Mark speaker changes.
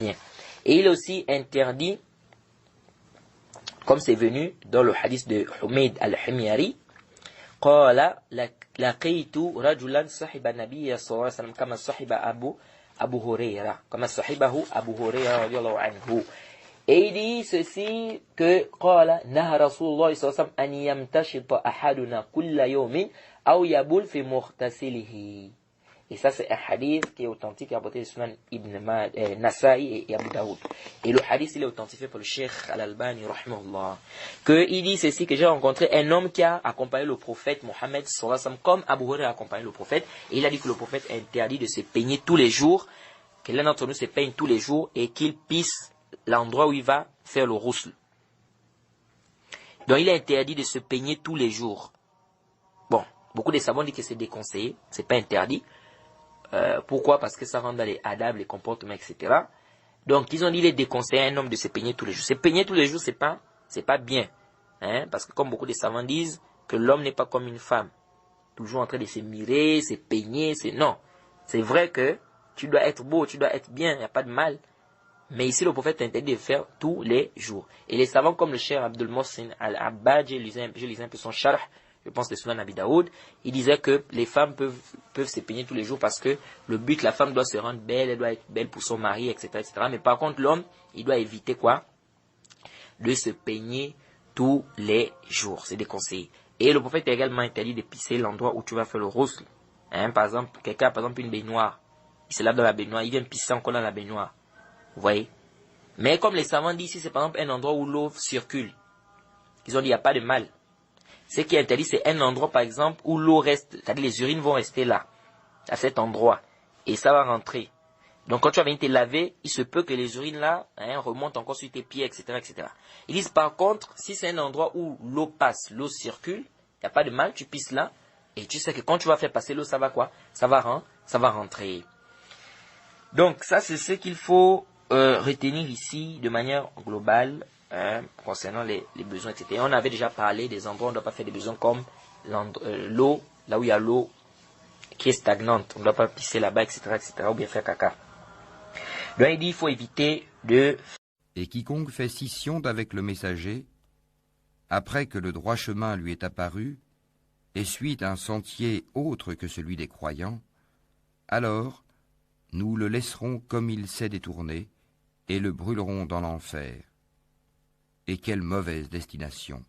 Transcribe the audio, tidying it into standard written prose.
Speaker 1: Et il est aussi interdit, comme c'est venu dans le hadith de Humayd al-Himyari, قال لقيت رجلا صحب النبي صلى الله عليه وسلم كما صحب أبو هريرة كما صحبه أبو هريرة رضي الله عنه. Et il dit ceci que قال نهى رسول الله صلى الله عليه وسلم أن يمتشط أحدنا كل يوم أو يبول في مغتسله. Et ça, c'est un hadith qui est authentique, apporté de Sunan Ibn Nasa'i et Abu Daoud. Et le hadith, il est authentifié par le Cheikh Al-Albani, rahimahullah. Il dit ceci, que j'ai rencontré un homme qui a accompagné le prophète Mohammed, comme Abu Hurairah a accompagné le prophète. Et il a dit que le prophète interdit de se peigner tous les jours, que l'un d'entre nous se peigne tous les jours et qu'il pisse l'endroit où il va faire le rousl. Donc, il est interdit de se peigner tous les jours. Bon, beaucoup de savants disent que c'est déconseillé, c'est pas interdit. Pourquoi? Parce que ça rentre dans les adab, les comportements, etc. Donc, ils ont dit il est déconseillé à un homme de se peigner tous les jours. Se peigner tous les jours, c'est pas bien. Hein? Parce que comme beaucoup de savants disent, que l'homme n'est pas comme une femme. Toujours en train de se mirer, se peigner, non. C'est vrai que tu dois être beau, tu dois être bien, il n'y a pas de mal. Mais ici, le prophète interdit de faire tous les jours. Et les savants comme le Cheikh Abdul Mohsin Al-Abbad, je lisais un peu son sharh, je pense que c'est Sunan Abi Daoud, il disait que les femmes peuvent se peigner tous les jours parce que le but, la femme doit se rendre belle, elle doit être belle pour son mari, etc., etc. Mais par contre, l'homme, il doit éviter quoi? De se peigner tous les jours. C'est déconseillé. Et le prophète a également interdit de pisser l'endroit où tu vas faire le rousl. Hein, par exemple, quelqu'un a par exemple une baignoire. Il se lave dans la baignoire, il vient pisser encore dans la baignoire. Vous voyez? Mais comme les savants disent, si c'est par exemple un endroit où l'eau circule, ils ont dit il n'y a pas de mal. Ce qui est interdit, c'est un endroit, par exemple, où l'eau reste, c'est-à-dire les urines vont rester là, à cet endroit, et ça va rentrer. Donc, quand tu vas venir te laver, il se peut que les urines là, remontent encore sur tes pieds, etc., etc. Ils disent, par contre, si c'est un endroit où l'eau passe, l'eau circule, il n'y a pas de mal, tu pisses là, et tu sais que quand tu vas faire passer l'eau, ça va quoi? Ça va rentrer. Donc, ça, c'est ce qu'il faut retenir ici, de manière globale, concernant les besoins, etc. Et on avait déjà parlé des endroits où on ne doit pas faire des besoins comme l'eau, là où il y a l'eau qui est stagnante, on ne doit pas pisser là-bas, etc., etc., ou bien faire caca. Donc il dit il faut éviter de...
Speaker 2: Et quiconque fait scission avec le messager, après que le droit chemin lui est apparu, et suit un sentier autre que celui des croyants, alors nous le laisserons comme il s'est détourné, et le brûlerons dans l'enfer. Et quelle mauvaise destination!